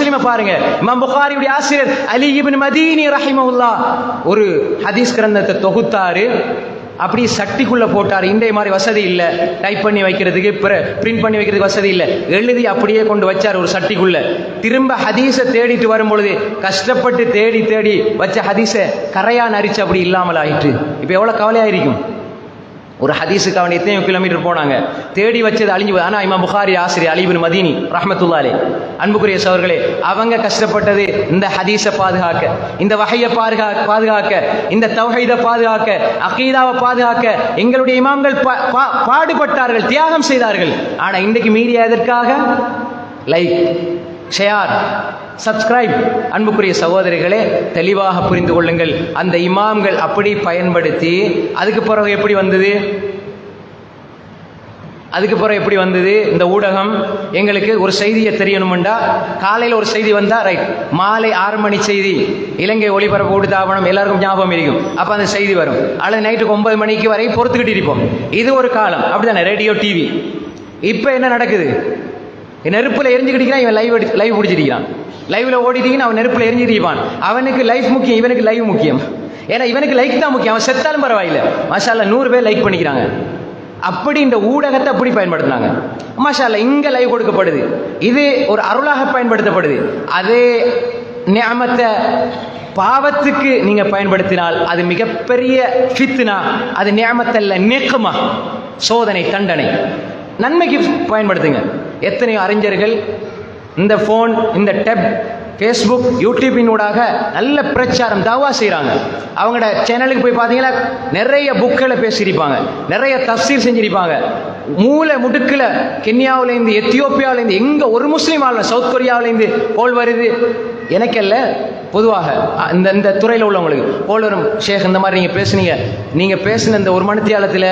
முஸ்லிம பாருங்க, இமாம் புகாரியுடைய ஆசிரியர் அலி இப்னு மதீனி ரஹிமஹுல்லாஹ் ஒரு ஹதீஸ் கிரந்தத்தை தொகுத்தாரு. அப்படி சட்டிக்குள்ள போட்டார். இன்றைய மாதிரி வசதி இல்லை, டைப் பண்ணி வைக்கிறதுக்கு, பிரிண்ட் பண்ணி வைக்கிறதுக்கு வசதி இல்லை. எழுதி அப்படியே கொண்டு வச்சார் ஒரு சட்டிக்குள்ள. திரும்ப ஹதீஸை தேடிட்டு வரும் பொழுது கஷ்டப்பட்டு தேடி தேடி வச்ச ஹதீஸை கரையா நரிச்சு அப்படி இல்லாமல் ஆயிட்டு. இப்ப எவ்வளவு கவலையாயிருக்கும். ஒரு ஹதீஸுக்கு அவன் எத்தனையோ கிலோமீட்டர் போனாங்க, தேடி வச்சது அழிஞ்சு. ஆனா இமாம் புகாரி ஆசிரியர் அலி இப்னு மதீனி ரஹ்மத்துல்லாஹி அலைஹி, அன்புக்குரிய சகோதரர்களே, அவங்க கஷ்டப்பட்டது இந்த ஹதீஸை பாதுகாக்க, இந்த வஹையை பாதுகாக்க, இந்த தௌஹீதை பாதுகாக்க, அகீதாவை பாதுகாக்க எங்களுடைய இமாம்கள் பாடுபட்டார்கள், தியாகம் செய்தார்கள். ஆனா இன்றைக்கு மீடியா எதற்காக? Like, share, subscribe. அன்புக்குரிய சகோதரிகளே, தெளிவாக புரிந்து கொள்ளுங்கள். அந்த இமாம்கள் அப்படி பயன்படுத்தி அதுக்கு பிறகு எப்படி வந்தது இந்த ஊடகம்? எங்களுக்கு ஒரு செய்தியை தெரியணும்டா, காலையில் ஒரு செய்தி வந்தா ரைட், மாலை 6 மணி செய்தி இலங்கை ஒளிபரப்பு கொடுத்தாவணும், எல்லாருக்கும் ஞாபகம் இருக்கும். அப்ப அந்த செய்தி வரும். அல்லது நைட்டுக்கு 9 மணிக்கு வரை பொறுத்துக்கிட்டு இருப்போம். இது ஒரு காலம், அப்படித்தானே? Radio, TV. இப்ப என்ன நடக்குது? நெருப்புல எரிஞ்சுக்கிட்டீங்கன்னா இவன் லைவ் பிடிச்சிருக்கான், லைவ்ல ஓடிட்டீங்கன்னா அவன் நெருப்புல எரிஞ்சிருப்பான். அவனுக்கு லைஃப் முக்கியம், இவனுக்கு லைவ் முக்கியம். ஏன்னா இவனுக்கு லைக் தான் முக்கியம். அவன் செத்தாலும் பரவாயில்லை, மாஷா அல்லாஹ் 100 பேர் லைக் பண்ணிக்கிறாங்க. அப்படி இந்த ஊடகத்தை அப்படி பயன்படுத்தினாங்க. மாஷா அல்லாஹ் இங்க லைவ் கொடுக்கப்படுது, இது ஒரு அருளாக பயன்படுத்தப்படுது. அதே நிஅமத்தை பாவத்துக்கு நீங்க பயன்படுத்தினால் அது மிகப்பெரிய ஃபித்னா. அது நிஅமத்தல்ல, நிக்மா, சோதனை, தண்டனை. நன்மைக்கு பயன்படுத்துங்க. எத்தனையோ அறிஞர்கள் இந்த போன், இந்த டேப், ஃபேஸ்புக், யூடியூபின் ஊடாக நல்ல பிரச்சாரம், தாவா செய்கிறாங்க. அவங்களோட சேனலுக்கு போய் பார்த்தீங்கன்னா நிறைய புக்களை பேசியிருப்பாங்க, நிறைய தஃப்சீர் செஞ்சிருப்பாங்க. மூளை முடுக்கில் கென்யாவிலேருந்து, எத்தியோப்பியாவிலேருந்து, எங்கே ஒரு முஸ்லீம் ஆள், சவுத் கொரியாவிலேருந்து கோல் வருது. எனக்கல்ல, பொதுவாக இந்த துறையில் உள்ளவங்களுக்கு கோல் வரும். ஷேக், இந்த மாதிரி நீங்கள் பேசின இந்த 1 மணித்தியாலத்தில்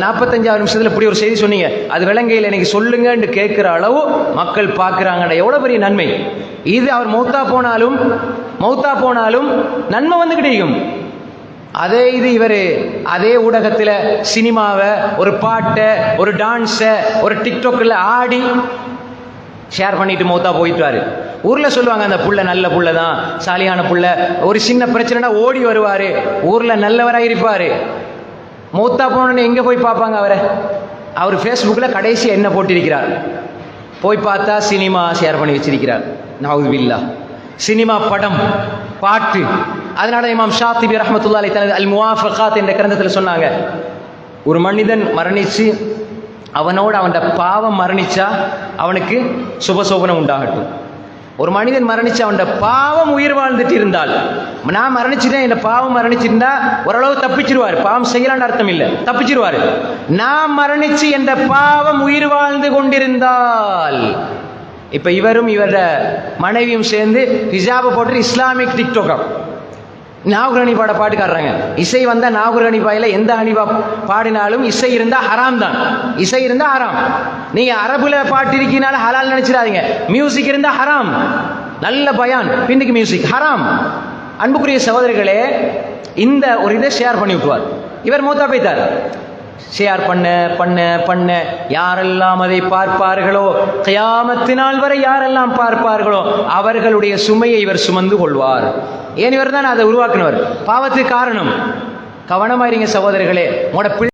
45 நிமிஷத்தில் இப்படி ஒரு செய்தி சொன்னீங்க, அது விலங்கையில் எனக்கு சொல்லுங்கன்னு கேட்குற அளவு மக்கள் பார்க்குறாங்கடா, எவ்வளோ பெரிய நன்மை இது. அவர் மௌத்தா போனாலும் நன்மை வந்து கிடைக்கும். அதே இது இவர் அதே ஊடகத்தில் சினிமாவை, ஒரு பாட்டை, ஒரு டான்ஸை, ஒரு டிக்டாக்ல ஆடி ஷேர் பண்ணிட்டு மௌத்தா போயிட்டாரு. ஊர்ல சொல்லுவாங்க, அந்த புள்ள நல்ல புள்ள தான், சாலியான புள்ள, ஒரு சின்ன பிரச்சனைனா ஓடி வருவாரு, ஊர்ல நல்லவராக இருப்பாரு. மௌத்தா போனோன்னு எங்க போய் பார்ப்பாங்க அவரை? அவர் ஃபேஸ்புக்ல கடைசி என்ன போட்டிருக்கிறார்? போய் பார்த்தா சினிமா ஷேர் பண்ணி வச்சிருக்கிறார். நவுதுபில்லாஹ். சினிமா, படம், பாட்டு. அதனால இமாம் ஷாத்திபி ரஹ்மத்துல்லாஹி அலைஹி தனது அல் முவாஃபகாத் என்ற கிரந்தத்தில் சொன்னாங்க, ஒரு மனிதன் மரணிச்சு அவனோட அவன் பாவம் மரணிச்சா அவனுக்கு சுபசோபனம் உண்டாகட்டும். ஒரு மனிதன் மரணிச்சு அவன் பாவம் உயிர் வாழ்ந்துட்டு இருந்தால், நான் மரணிச்சுட்டேன், என் பாவம் மரணிச்சிருந்தா ஓரளவு தப்பிச்சிருவாரு. பாவம் செய்யலான்னு அர்த்தம் இல்லை, தப்பிச்சிருவாரு. நான் மரணிச்சு என்ற பாவம் உயிர் வாழ்ந்து கொண்டிருந்தால், இப்ப இவரும் இவர மனைவியும் சேர்ந்து ஹிஜாபை போட்டு இஸ்லாமிக் டிக்டாக் நாகூர் ஹனீஃபா பாட்டுக்காடுறாங்க. இசை வந்தா நாகூர் ஹனீஃபாயில எந்த ஹனீஃபா பாடினாலும் இசை இருந்தா ஹராம் தான். இசை இருந்தா ஹராம். நீங்க அரபுல பாட்டு இருக்கீனால ஹலால் நினைச்சிடாதீங்க. மியூசிக் இருந்தா ஹராம். நல்ல பயான், பின்னுக்கு மியூசிக் ஹராம். அன்புக்குரிய சகோதரர்களே, இந்த ஒரு இதை ஷேர் பண்ணி விட்டுவார். இவர் மூத்தா போய்த்தார். ஷேர் பண்ண யாரெல்லாம் அதை பார்ப்பார்களோ, கியாமத்து நாள் வரை யாரெல்லாம் பார்ப்பார்களோ அவர்களுடைய சுமையை இவர் சுமந்து கொள்வார். ஏன்? இவர் தான் அதை உருவாக்குனவர். பாவத்துக்கு காரணம். கவனமாயிருங்க சகோதரர்களே. உங்களோட